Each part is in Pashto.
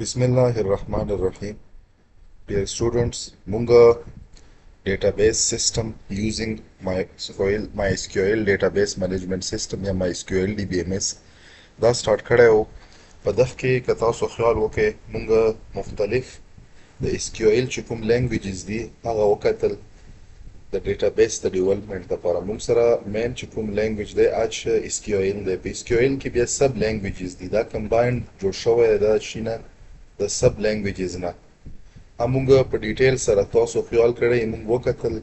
Bismillahirrahmanirrahim. Dear students, Munga database system using MySQL database management system या MySQL DBMS دا start کړی و. په دغه کې که تاسو خیال وکړئ مونږ مختلف د SQL چې کوم languages دي هغه وکتل د database د development لپاره. مونږ سره main چې کوم language دی SQL دی. په SQL کې بیا sub languages دي. دا combined جوړ شوی دا شینه د sub languages نه. همونږ په ډیټیل سره تاسو خیال کړئ مونږ وکتل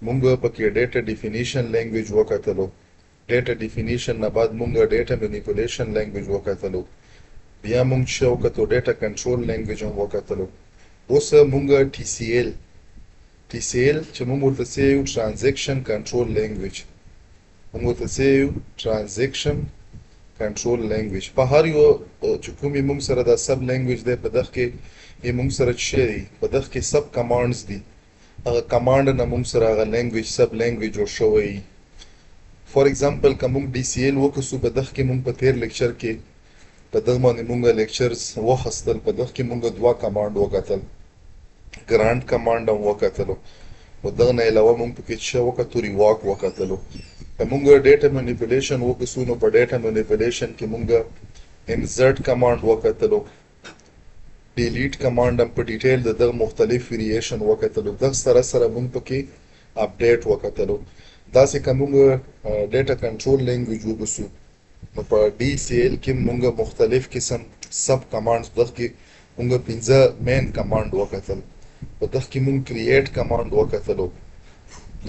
مونږ پکې data definition language وکتلو. data definition نه بعد مونږ data manipulation language وکتلو. بیا مونږ چې وکتو data control language هم وکتلو. اوس مونږ TCL چې مونږ ورته سیو transaction control language مونږ ورته سیو transaction control language. په هر یو چې کومې مونږ سره دا sub language دی په دغه کې مونږ سره چې دی په دغه کې sub commands دي. هغه command نه مونږ سره هغه language sub language جوړ شوی. فور ایگزامپل که مونږ DCL وکړو په دغه کې مونږ په تیر لیکچر کې په دغه باندې مونږ لیکچرز واخیستل. په دغه کې مونږ دوه command وکتل. grant command هم وکتلو. او دغه نه علاوه مونږ پکې چې وکتو rework وکتلو. که مونږ data manipulation وکړو نو په data manipulation کې مونږ insert command وکتلو. delete command هم په ډیټیل د دغه مختلف variation وکتلو. دغه سره سره مونږ پکې update وکتلو. داسې که مونږ data control language وګورو نو په DCL کې مونږ مختلف قسم sub commands دغه کې مونږ 15 main command وکتل. په دغه کې مونږ create command وکتلو.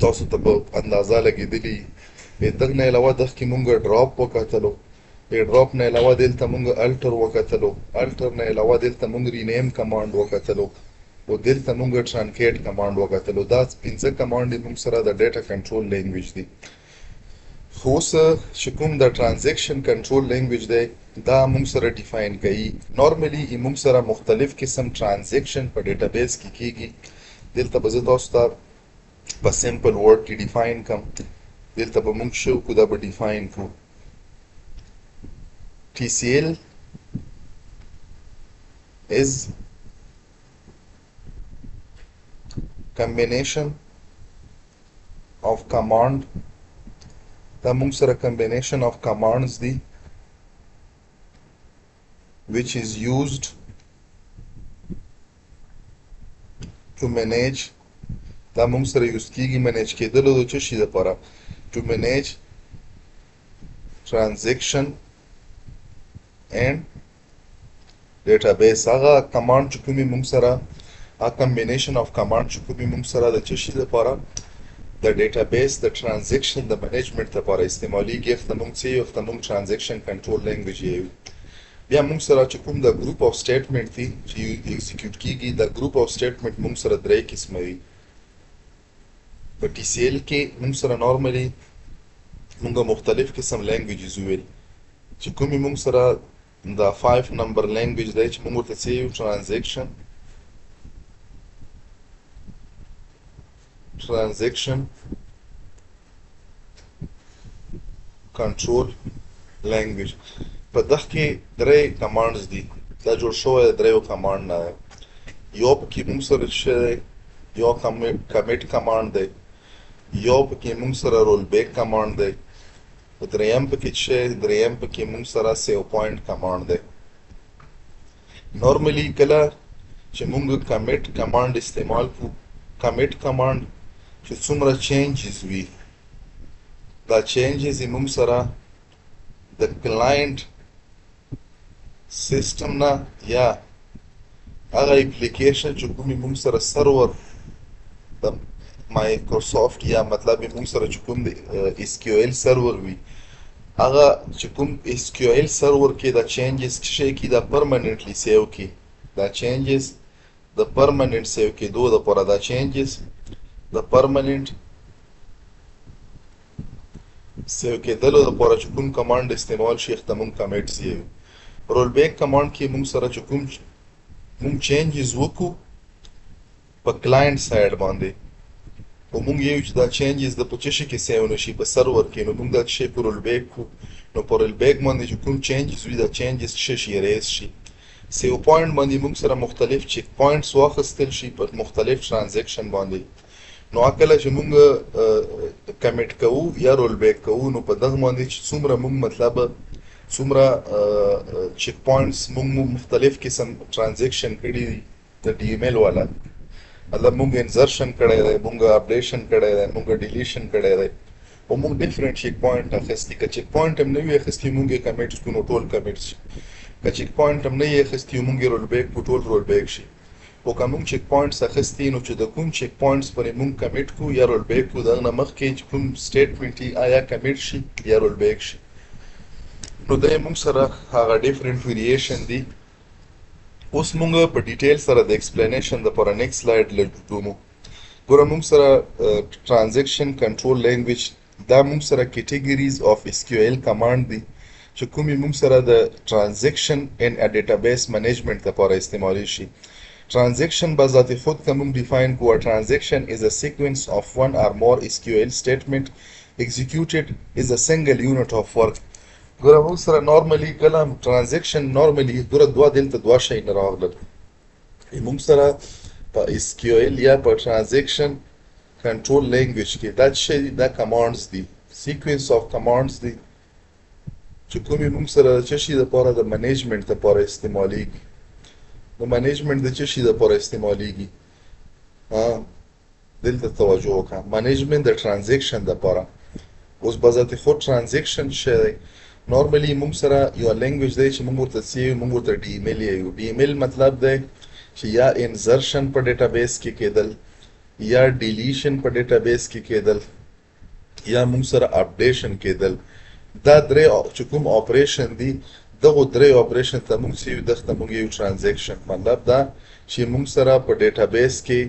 تاسو ته په اندازه لګېدلی. په دغه نه علاوه دغه کې مونږ drop وکتلو. په drop نه علاوه دلته مونږ alter وکتلو. alter نه علاوه دلته مونږ rename command وکتلو. او دلته مونږ truncate command وکتلو. دا 15 command مونږ سره د data control language دي. خو اوس چې کوم د transaction control language دی دا مونږ سره define کوي. نورملی مونږ سره مختلف قسم transaction په database کې کیږي. دلته به زه تاسو ته په simple word کې define کوم. دلته به مونږ شو کو دا به define کړو. TCL is combination of command. دا مونږ سره combination of commands دي which is used to manage. دا مونږ سره یوز کیږي manage کېدلو د څه شي لپاره to manage transaction and database. هغه command چې کومې مونږ سره a combination of command چې کومې مونږ سره د څه شي لپاره د database د transaction د management لپاره استعمالیږي. ته مونږ څه یو ته مونږ transaction control language یو. بیا مونږ سره چې کوم د group of statement دي چې execute کیږي د group of statement مونږ سره درې قسمه وي. په TCL کې مونږ سره نورملی مونږ مختلف قسم languages ویل چې کومې مونږ سره د 5 number language دی چې مونږ ورته څه یو transaction control language. په دغه کې درې commands دي. دا جوړ شوی د دریو command نه. یو پکې مونږ سره چې یو commit command دی. یو پکې مونږ سره rollback command دی. او دریم پکې مونږ سره save point command دی. نورملی کله چې مونږ commit command استعمال کوو commit command چې څومره changes وي دا changes مونږ سره د client system نه یا هغه application چې کومې مونږ سره server د مایکروسافت یا مطلب مونږ سره چې کوم د SQL server وي هغه چې کوم SQL server کې دا changes چې کی دا permanently save کی. دا changes د permanent save کېدو لپاره دا changes د permanent save کېدلو لپاره چې کوم command استعمال شي ته مونږ commit سیو. rollback command کې مونږ سره چې کوم مونږ changes وکړو په client side باندې او مونږ یو چې دا changes د په څه شي کې سیو نشي په server کې نو مونږ دا شی په rollback کو نو په rollback باندې چې کوم changes وي دا changes څه شي erase شي. سیو پوینټ باندې موږ سره مختلف چیک پوینټس واخیستل شي په مختلف ټرانزیکشن باندې. نو کله چې موږ کمیټ کوو یا رول بیک کوو نو په دغه باندې چې څومره موږ مطلب څومره چیک پوینټس موږ مختلف قسم ټرانزیکشن کړي دي د ډي ایم ایل والا، مطلب موږ انزرشن کړی دی، موږ اپډیشن کړی دی، موږ ډیلیشن کړی دی او موږ ډیفرنٹ چیک پوینټ اخیستي. که چیک پوینټ هم نه وي اخیستي موږ یې کمیټ کړو نو ټول کمیټ شي. که چیک پوینټ هم نه یې اخیستي موږ یې رول بیک کړو ټول رول بیک شي. خو که موږ چیک پوینټس اخیستي نو چې د کوم چیک پوینټس پرې موږ کمیټ کړو یا رول بیک کړو د هغه نه مخکې چې کوم سټیټمنټ یې آیا کمیټ شي یا رول بیک شي. نو دا یې موږ سره هغه ډیفرنٹ ویریشن دي. اوس موږ په ډیټیل سره د ایکسپلینیشن دپاره نیکسټ سلایډ لټومو. ګوره موږ سره ټرانزیکشن کنټرول لینګویج دا موږ سره کیټګریز آف اس کیو ایل کمانډ دي چې کومې موږ سره د ټرانزیکشن ان ا ډیټابیس منیجمنٹ دپاره استعمالی شي. Transaction به ذات خود که موږ ډیفاین کوو transaction is a sequence of one or more SQL statement executed is a single unit of work. ګوره موږ سره نارملی کله ټرانزیکشن نارملی ګوره دلته دوه شیونه راغلل. موږ سره په اس کیو ایل یا په ټرانزیکشن کنټرول لینګویج کې دا شی دي، دا کمانډز دي، سیکوینس آف کمانډز دي چې کومې موږ سره د څه شي دپاره د منیجمنټ دپاره استعمالیږي. د منیجمنټ د څه شي دپاره استعمالیږي؟ دلته توجه وکړه، منیجمنټ د ټرانزیکشن دپاره. اوس به ذات خود ټرانزیکشن شی دی نارملی موږ سره یو لینګویج دی چې موږ ورته څه موږ ورته ډي ایم ایل یو. ډي ایم ایل مطلب دی چې یا انزرشن په ډیټابیس کې کېدل، یا ډیلیشن په ډیټابیس کې کېدل، یا موږ سره اپډیشن کېدل. دا درې چې کوم اپریشن دي دغه درې اپریشن ته موږ څه یو دغه ته موږ یو ټرانزیکشن. مطلب دا چې موږ سره په ډیټابیس کې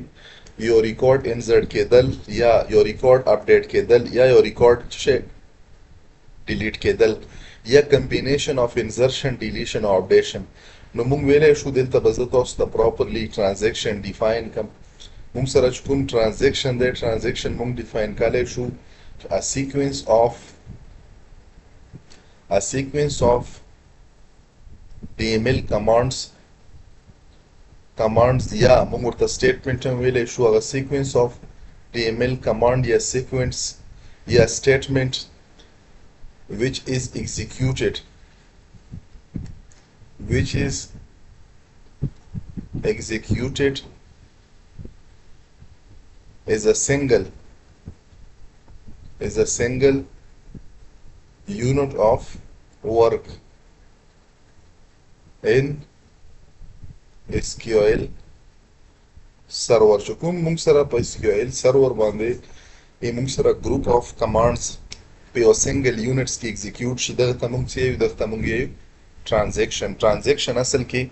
یو ریکارډ انزرټ کېدل یا یو ریکارډ اپډیټ کېدل یا یو ریکارډ څه ډیلیټ کېدل یا کمبینیشن اف انزرشن ډیلیشن او اپډیشن. نو موږ ویلی شو دلته به زه تاسو ته پراپرلی ټرانزیکشن ډیفاین کړم. موږ سره چې کوم ټرانزیکشن دی ټرانزیکشن موږ ډیفاین کولی شو a sequence of DML commands یا موږ ورته statement هم ویلی شو. هغه sequence of DML command یا sequence یا statement which is executed is a single unit of work in SQL server. چې کوم موږ سره په SQL server باندې موږ سره group of commands په یو سنگل یونټس کې ایگزیکیوټ شي دغه ته موږ څه یو دغه ته موږ یو ټرانزیکشن اصل کې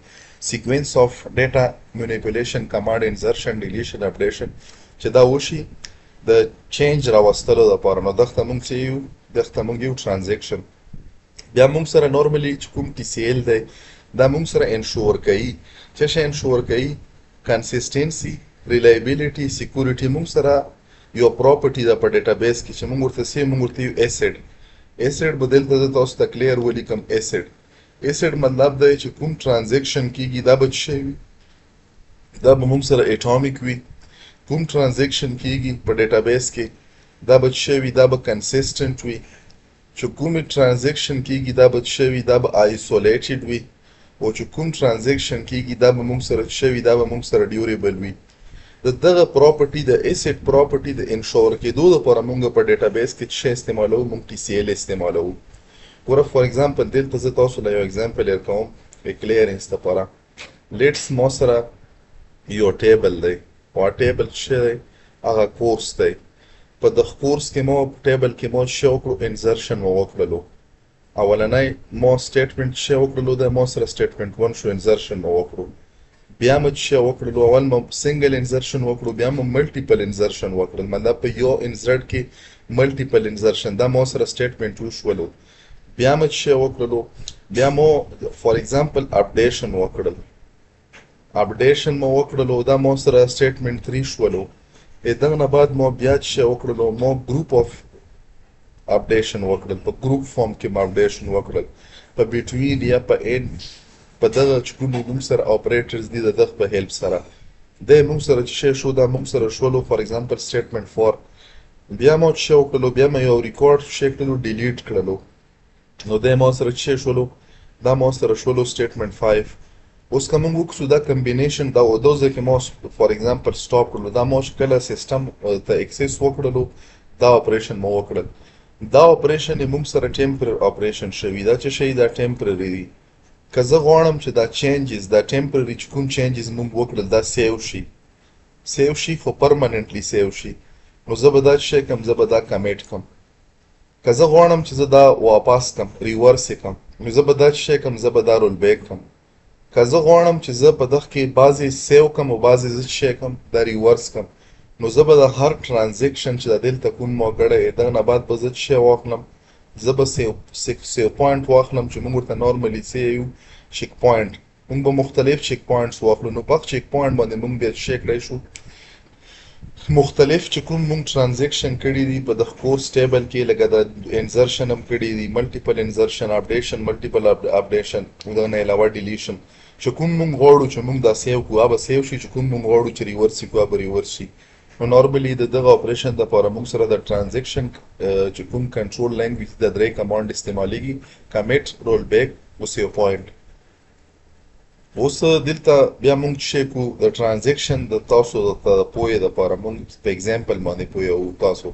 سیکوینس آف ډیټا منیپولیشن کمانډ انزرشن ډیلیشن اپډیشن چې دا وشي د چینج راوستلو لپاره. نو دغه ته موږ څه یو دغه ته موږ یو ټرانزیکشن. بیا موږ سره نارملی چې کوم TCL دی دا موږ سره انشور کوي. څه شی انشور کوي؟ کنسسټنسي، ریلایبیلیټي، سیکورټي. موږ سره یو پراپرټي ده په ډیټابیس کې چې موږ ورته څه موږ ورته یو ایسیډ به دلته زه تاسو ته کلیر ولیکم. ایسیډ مطلب دی چې کوم ټرانزیکشن کېږي دا به څه شی وي؟ دا به موږ سره اټامیک وي. کوم ټرانزیکشن کېږي په ډیټابیس کې دا به څه شی وي؟ دا به کنسسټنټ وي. چې کومې ټرانزیکشن کېږي دا به څه شی وي؟ دا به آیسولیټډ وي. او چې کوم ټرانزیکشن کېږي دا به موږ سره څه شی وي؟ دا به موږ سره ډیوریبل وي. د دغه پراپرټي د ایسیډ پراپرټي د انشور کېدو لپاره موږ په ډیټابیس کې څه استعمالوو؟ موږ TCL استعمالوو. ګوره فار ایگزامپل دلته زه تاسو له یو ایگزامپل درکوم د کلیرنس لپاره. لیټس ما سره یو ټیبل دی او ټیبل څه دی؟ هغه کورس دی. په دغه کورس کې ما ټیبل کې ما څه وکړو؟ انزرشن مو وکړلو. اولنی ما سټیټمنټ څه وکړلو دا ما سره سټیټمنټ 1 شو انزرشن مو وکړو. بیا مو څه وکړلو؟ اول مو سنگل انزرشن وکړو، بیا مو ملټیپل انزرشن وکړل. مطلب په یو انزرټ کې ملټیپل انزرشن دا مو سره سټیټمنټ 2 شولو. بیا مو څه وکړلو؟ بیا مو فار ایگزامپل اپډیشن وکړل. اپډیشن مو وکړلو دا مو سره سټیټمنټ 3 شولو. دغه نه بعد مو بیا څه وکړلو؟ مو ګروپ اف اپډیشن وکړل. په ګروپ فارم کې مو اپډیشن وکړل. په بټوین یا په end په دغه چې کوم موږ سره اپریټرز دي د دغه په هیلپ سره د موږ سره چې شی شو دا موږ سره شولو فار ایگزامپل سټیټمنټ 4 بیا مو چې وکړلو بیا مې یو ریکارډ شی کړلو ډیلیټ کړلو نو د مو سره چې شولو دا مو سره شولو سټیټمنټ 5 اوس کوم وکړو دا کمبینیشن دا او دوزه کې مو فار ایگزامپل سټاپ کړلو دا مو کله سیستم ته اکسس وکړلو دا اپریشن مو وکړل دا اپریشن موږ سره ټیمپرری اپریشن شوی دا چې شی دا ټیمپرری دی که زه غواړم چې دا چینجز دا ټیمپرری چې کوم چینجز موږ وکړل دا سیو شي خو پرمننټلی سیو شي نو زه به دا شی کوم زه به دا کمیټ کوم که زه غواړم چې زه دا واپس کوم ریورس کوم نو زه به دا شی کوم زه به دا رول بیک کوم که زه غواړم چې زه په دغه کې بعضې سیو کوم او بعضې زه شی کوم دا ریورس کوم نو زه به د هر ټرانزیکشن چې د دلته کوم مو کړی دغه نه بعد به زه شی واخلم زه به سیو پوینټ واخلم چې موږ ورته نارملی سیو چیک پوینټ موږ به مختلف چیک پوینټس واخلو نو په چیک پوینټ باندې موږ بیا شی کړی شو مختلف چې کوم موږ ټرانزیکشن کړي دي په د کوس ټیبل کې لکه د انزرشن هم کړي دي ملټیپل انزرشن اپډیشن ملټیپل اپډیشن دا نه علاوه ډیلیشن چې کوم موږ غواړو چې موږ دا سیو کوو هغه سیو شي چې کوم موږ غواړو چې ریورس کوو هغه ریورس شي نو نارملی د دغه اپریشن دپاره موږ سره د ټرانزیکشن چې کوم کنټرول لینګویج د درې کمانډ استعمالیږي کمیټ رول بیک او سیو پوینټ اوس دلته بیا موږ چې کوو د ټرانزیکشن د تاسو د پوهې دپاره موږ په اگزامپل باندې پوهیږو تاسو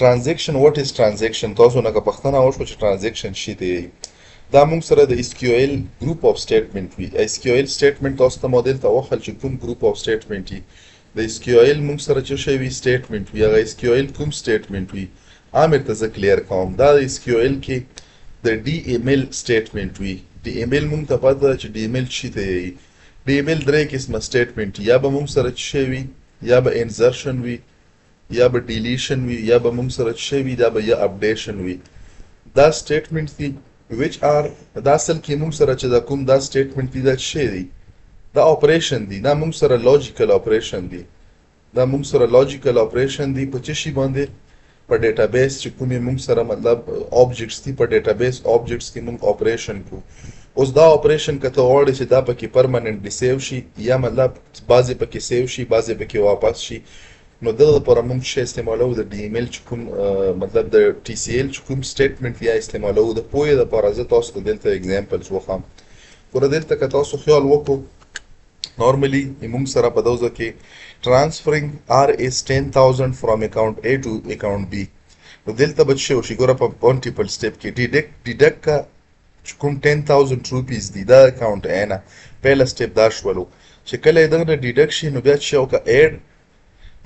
ټرانزیکشن واټ از ټرانزیکشن تاسو نه که پوښتنه وشوه چې ټرانزیکشن څه دی دا موږ سره د SQL ګروپ اف سټیټمنټ وي SQL سټیټمنټ تاسو ته مو دلته وښل چې کوم ګروپ اف سټیټمنټ وي د SQL موږ سره چې شی وي سټیټمنټ وي هغه SQL کوم سټیټمنټ وي عامر ته زه کلیر کوم دا د SQL کې د DML سټیټمنټ وي DML موږ ته پته ده چې DML څه ته وایي DML درې قسمه سټیټمنټ یا به موږ سره چې شی وي یا به انزرشن وي یا به ډیلیشن وي یا به موږ سره چې شی وي دا به یا اپډیشن وي دا سټیټمنټ دي which are دا اصل کې موږ سره چې دا کوم دا سټیټمنټ دي دا څه دی دا اپریشن دی دا موږ سره لاجیکل اپریشن دی دا موږ سره لاجیکل اپریشن دی په څه شي باندې په ډیټابیس چې کومې موږ سره مطلب آبجیکټس دي په ډیټابیس آبجیکټس کې موږ اپریشن کوو اوس دا اپریشن که ته غواړې چې دا پکې پرمننټلی سیو شي یا مطلب بعضې پکې سیو شي بعضې پکې واپس شي نو دغه لپاره موږ شی استعمالوو د DML چې کوم مطلب د TCL چې کوم سټیټمنټ یا استعمالوو د پوهې دپاره زه تاسو ته دلته اګزامپلز وښیم ګوره دلته که تاسو خیال وکړو نارملی موږ سره په دوزه کې transferring Rs 10,000 from account A to account B نو دلته به څه وشي ګوره په ملټیپل سټیپ کې ډیډکټ کا چې کوم 10,000 روپیز دي دا اکاونټ A نه پهله سټیپ دا شولو چې کله یې دغه نه ډیډکټ شي نو بیا څه وکړه ایډ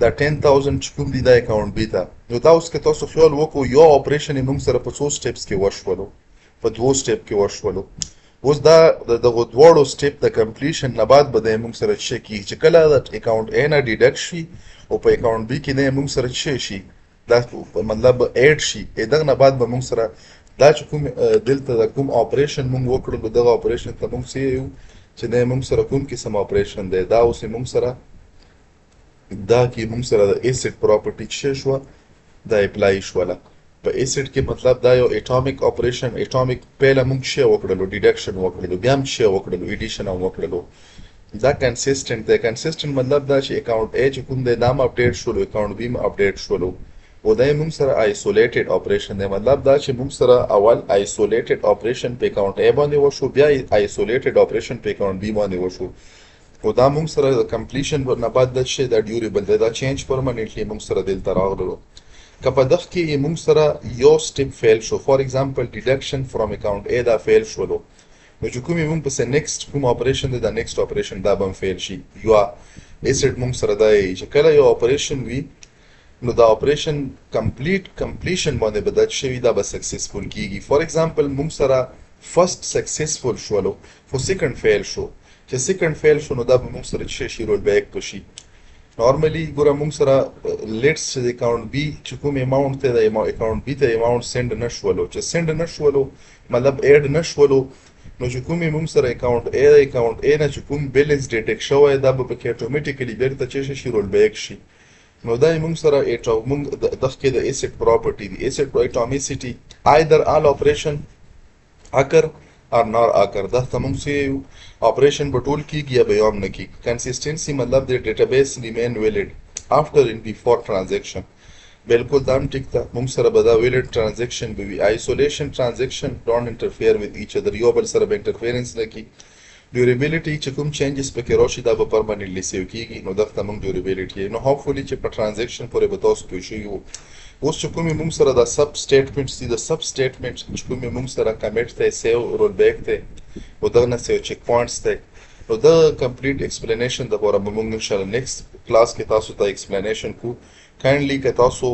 دا 10,000 چې کوم دي دا اکاونټ B ته نو دا اوس که تاسو خیال وکړو یو اپریشن یې موږ سره په څو سټیپس کې وشولو په 2 سټیپ کې وشولو اوس دا دغه دواړو سټیپ د کمپلیشن نه بعد به د موږ سره څه کیږي چې کله د اکاونټ A نه ډیډکټ شي او په اکاونټ B کې نه موږ سره څه شي دا مطلب ایډ شي دغه نه بعد به موږ سره دا چې کوم دلته د کوم اپریشن موږ وکړو دغه اپریشن ته موږ سیو چې د موږ سره کوم قسم اپریشن دی دا اوس موږ سره دا کې موږ سره د ایسیډ پراپرټي څه شوه دا اپلای شوله په ایسیډ کې مطلب دا یو اټامیک اپریشن اټامیک پهله موږ څه وکړلو ډیډکشن وکړلو بیا هم څه وکړلو ایډیشن هم وکړلو دا کنسیسټنټ دی کنسیسټنټ مطلب دا چې اکاونټ A چې کوم دی دا هم اپډیټ شولو اکاونټ B هم اپډیټ شولو او دا موږ سره آیسولیټډ اپریشن دی مطلب دا چې موږ سره اول آیسولیټډ اپریشن په اکاونټ A باندې وشو بیا آیسولیټډ اپریشن په اکاونټ B باندې وشو او دا موږ سره د کمپلیشن نه بعد د شي دا ډیوریبل دی دا چینج پرمننټلی موږ سره دلته راغلو که په دغه کې موږ سره یو سټیپ فیل شو فار ایگزامپل ډیډکشن فرام اکاونټ A دا فیل شولو نو چې کومې موږ پسې نیکسټ کوم اپریشن دی دا نیکسټ اپریشن دا به هم فیل شي یو ایسیډ موږ سره دا چې کله یو اپریشن وي نو دا اپریشن کمپلیشن باندې به دا شوي دا به سکسسفول کیږي فار ایگزامپل موږ سره فرست سکسسفول شولو خو سیکنډ فیل شو چې سیکنډ فیل شو نو دا به موږ سره څه شي رول بیک بشي نارملی ګوره موږ سره لیټس چې د اکاونټ B چې کوم اماونټ ته د اکاونټ B ته اماونټ سینډ نه شولو چې سینډ نه شولو مطلب ایډ نه شولو نو چې کوم موږ سره اکاونټ A نه چې کوم بیلنس ډیټیکټ شوی دا به پکې اتوماتیکلی بیرته څه شي رول بیک شي نو دا موږ سره موږ دغه کې د ایسیډ پراپرټي دی ایسیډ اټومیسټي either all operation occur نار آکر دا ته موږ څه آپریشن په ټول کیږي یا به یو هم نه کیږي. کنسسټنسي مطلب د ډیټابیس ریمین ویلډ after and before transaction. بالکل دا هم ټیک ده. موږ سره به دا ویلډ ټرانزیکشن به وي. آیسولیشن ټرانزیکشن ډونټ انټرفیر وذ ایچ ادر، یو بل سره به انټرفیرنس نه کوي. ډیوریبیلیټي چې کوم چینجز پکې راشي دا به پرماننټلی سیو کیږي، نو دغه ته موږ ډیوریبیلیټي. نو هوپفولي چې په ټرانزیکشن پورې به تاسو پوه شوي وو. اوس چې کومې موږ سره دا سب سټیټمنټس دي، د سب سټیټمنټ چې کومې موږ سره کمیټ دی، سیو، رول بیک دی او دغه نه سیو چیک پوینټس دی، نو د کمپلیټ ایکسپلینیشن دپاره به موږ انشاءالله نیکسټ کلاس کې تاسو ته ایکسپلینیشن کوو. کاینډلی که تاسو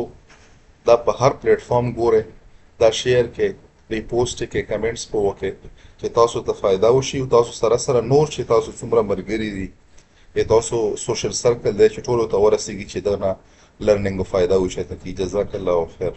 دا په هر پلیټ فارم ګورئ، دا شیر کې، ریپوسټ کې، کمنټس په وکړئ چې تاسو ته فایده وشي او تاسو سره سره نور چې تاسو څومره ملګري دي یا تاسو سوشل سرکل دی چې ټولو ته ورسیږي چې دغه نه لرنینګ فایده وشي. ته جزاک الله خیر.